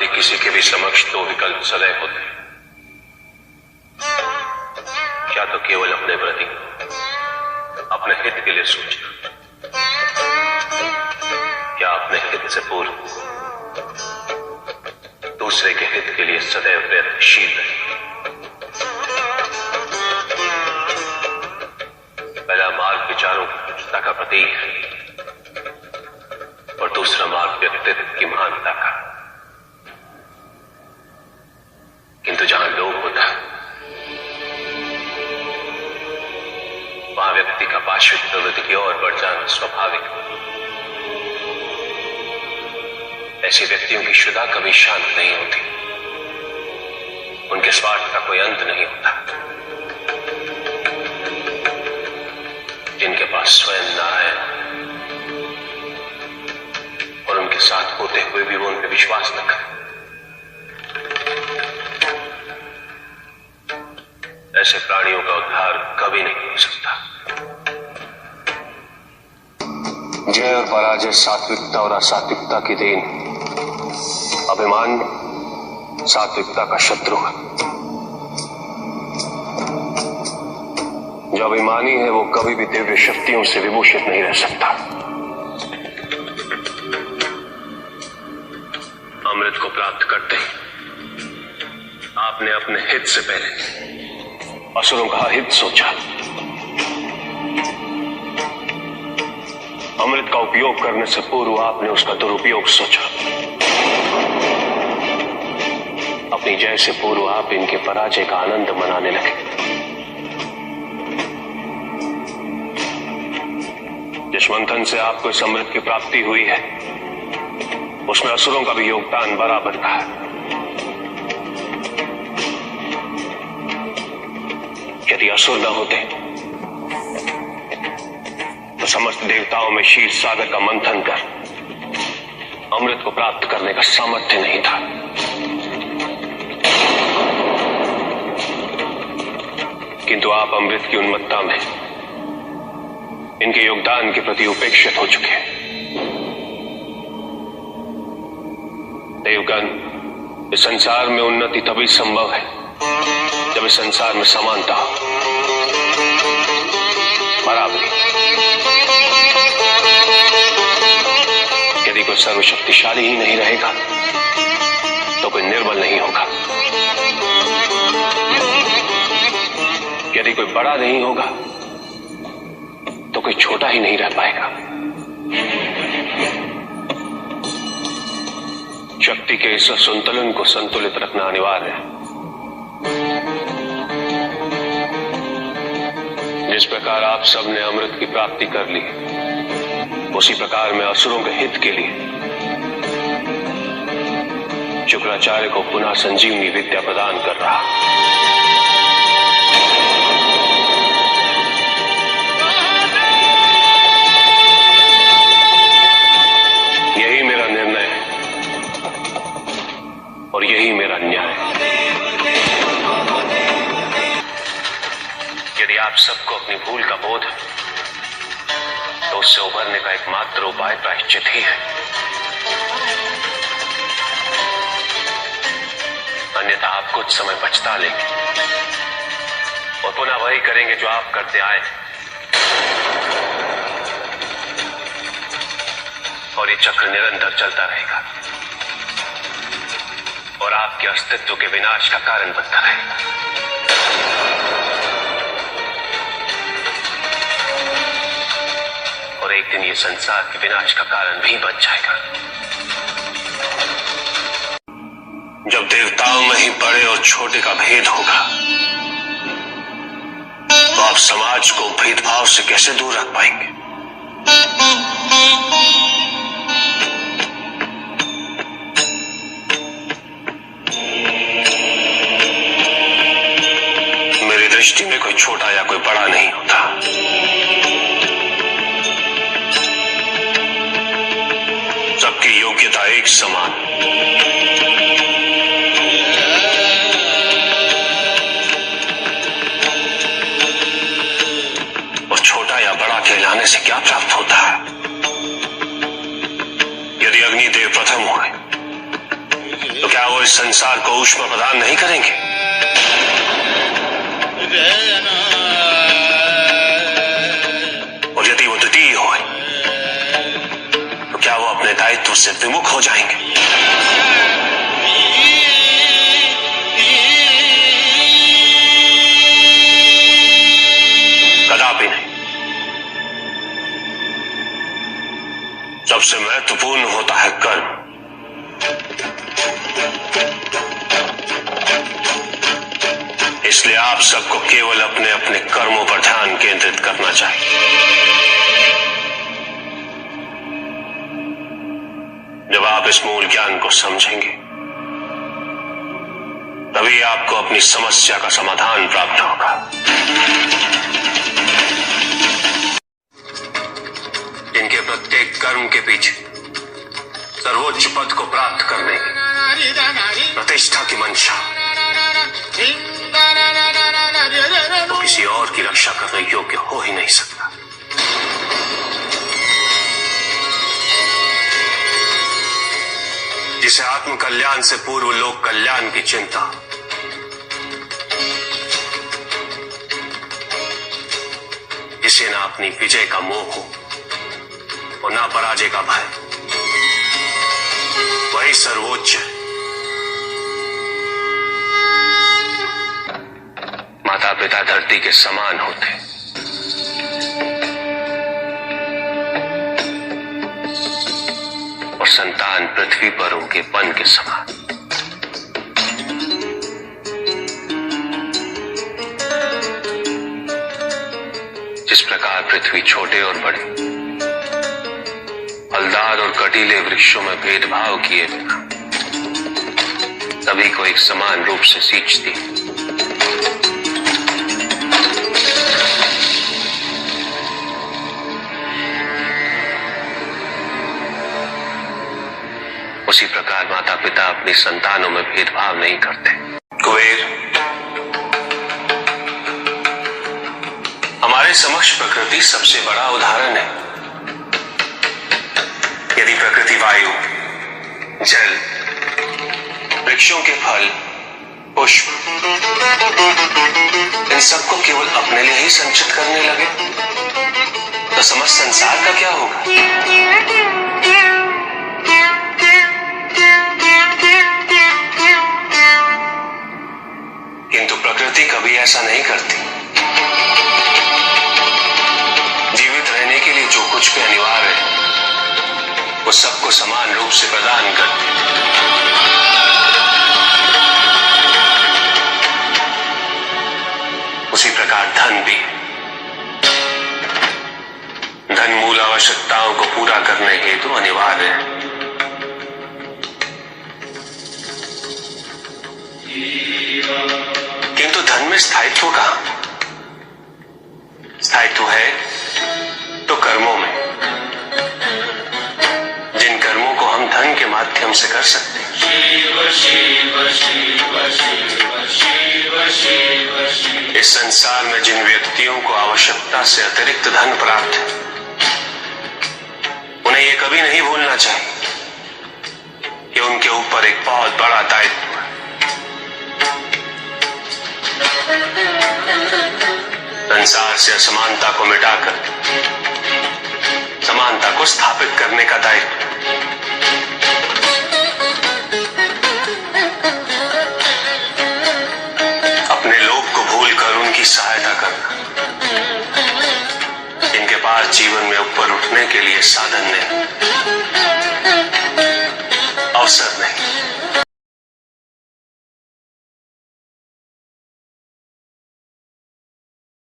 प्रति किसी के भी समक्ष दो विकल्प सदैव होते हैं, क्या तो केवल अपने प्रति अपने हित के लिए सोचना, या अपने हित से पूर्व दूसरे के हित के लिए सदैव प्रयत्नशील रहे। पहला मार्ग विचारों की तुच्छता का प्रतीक है और दूसरा मार्ग व्यक्तित्व की महानता का। किंतु जहां लोभ होता है वहां व्यक्ति का पार्श्विक प्रवृत्ति की ओर बढ़ जाना स्वाभाविक है। ऐसे व्यक्तियों की शुदा कभी शांत नहीं होती, उनके स्वार्थ का कोई अंत नहीं होता। जिनके पास स्वयं नारायण और उनके साथ होते हुए भी वो उन पर विश्वास न करे, ऐसे प्राणियों का उद्धार कभी नहीं हो सकता। जय और पराजय सात्विकता और असात्विकता की देन। अभिमान सात्विकता का शत्रु है। जो अभिमानी है वो कभी भी दिव्य शक्तियों से विभूषित नहीं रह सकता। अमृत को प्राप्त करते ही आपने अपने हित से पहले असुरों का हित सोचा। अमृत का उपयोग करने से पूर्व आपने उसका दुरुपयोग सोचा। अपनी जय से पूर्व आप इनके पराजय का आनंद मनाने लगे। जिस मंथन से आपको इस अमृत की प्राप्ति हुई है उसमें असुरों का भी योगदान बराबर का है। यदि असुर न होते तो समस्त देवताओं में क्षीर सागर का मंथन कर अमृत को प्राप्त करने का सामर्थ्य नहीं था। किंतु आप अमृत की उन्मत्ता में इनके योगदान के प्रति उपेक्षित हो चुके हैं। देवगण, इस संसार में उन्नति तभी संभव है जब इस संसार में समानता हो, बराबरी। यदि कोई सर्वशक्तिशाली ही नहीं रहेगा तो कोई निर्बल नहीं होगा। यदि कोई बड़ा नहीं होगा तो कोई छोटा ही नहीं रह पाएगा। शक्ति के इस असंतुलन को संतुलित रखना अनिवार्य है। जिस प्रकार आप सबने अमृत की प्राप्ति कर ली, उसी प्रकार मैं असुरों के हित के लिए शुक्राचार्य को पुनः संजीवनी विद्या प्रदान कर रहा। यही मेरा निर्णय है और यही मेरा न्याय है। यदि आप सबको अपनी भूल का बोध है तो उससे उभरने का एकमात्र उपाय प्रायश्चित ही है। अन्यथा आप कुछ समय पछता लेंगे और पुनः वही करेंगे जो आप करते आए, और ये चक्र निरंतर चलता रहेगा और आपके अस्तित्व के विनाश का कारण बनता रहेगा। और एक दिन ये संसार के विनाश का कारण भी बन जाएगा। जब देवताओं में ही बड़े और छोटे का भेद होगा तो आप समाज को भेदभाव से कैसे दूर रख पाएंगे? मेरी दृष्टि में कोई छोटा या कोई बड़ा नहीं होता। सबकी योग्यता एक समान। और छोटा या बड़ा कहलाने से क्या प्राप्त होता है? यदि अग्निदेव प्रथम हुए तो क्या वो इस संसार को ऊष्मा प्रदान नहीं करेंगे? और यदि वो द्वितीय हो तो क्या वो अपने दायित्व से विमुख हो जाएंगे? कदापि नहीं। सबसे महत्वपूर्ण होता है कर्म। इसलिए आप सबको केवल अपने अपने कर्मों पर ध्यान केंद्रित करना चाहिए। जब आप इस मूल ज्ञान को समझेंगे तभी आपको अपनी समस्या का समाधान प्राप्त होगा। इनके प्रत्येक कर्म के पीछे सर्वोच्च पद को प्राप्त करने की प्रतिष्ठा की मंशा, वो किसी और की रक्षा करने योग्य हो ही नहीं सकता। जिसे आत्म कल्याण से पूर्व लोक कल्याण की चिंता, जिसे ना अपनी विजय का मोह हो और ना पराजय का भय, वही सर्वोच्च है। माता पिता धरती के समान होते, और संतान पृथ्वी पर उनके पन के समान। जिस प्रकार पृथ्वी छोटे और बड़े, फलदार और कटीले वृक्षों में भेदभाव किए बिना सभी को एक समान रूप से सींचती है, उसी प्रकार माता पिता अपनी संतानों में भेदभाव नहीं करते। कुबेर, हमारे समक्ष प्रकृति सबसे बड़ा उदाहरण है। यदि प्रकृति वायु, जल, वृक्षों के फल, पुष्प, इन सबको केवल अपने लिए ही संचित करने लगे तो समस्त संसार का क्या होगा? किंतु प्रकृति कभी ऐसा नहीं करती। जीवित रहने के लिए जो कुछ भी अनिवार्य है वो सबको समान रूप से प्रदान करती है। उसी प्रकार धन भी। धन मूल आवश्यकताओं को पूरा करने हेतु अनिवार्य है, किंतु धन में स्थायित्व कहां? स्थायित्व है तो कर्मों में, जिन कर्मों को हम धन के माध्यम से कर सकते हैं। इस संसार में जिन व्यक्तियों को आवश्यकता से अतिरिक्त धन प्राप्त है उन्हें यह कभी नहीं भूलना चाहिए कि उनके ऊपर एक बहुत बड़ा दायित्व है। संसार से असमानता को मिटाकर समानता को स्थापित करने का दायित्व। अपने लोग को भूलकर उनकी सहायता करना, इनके पास जीवन में ऊपर उठने के लिए साधन नहीं।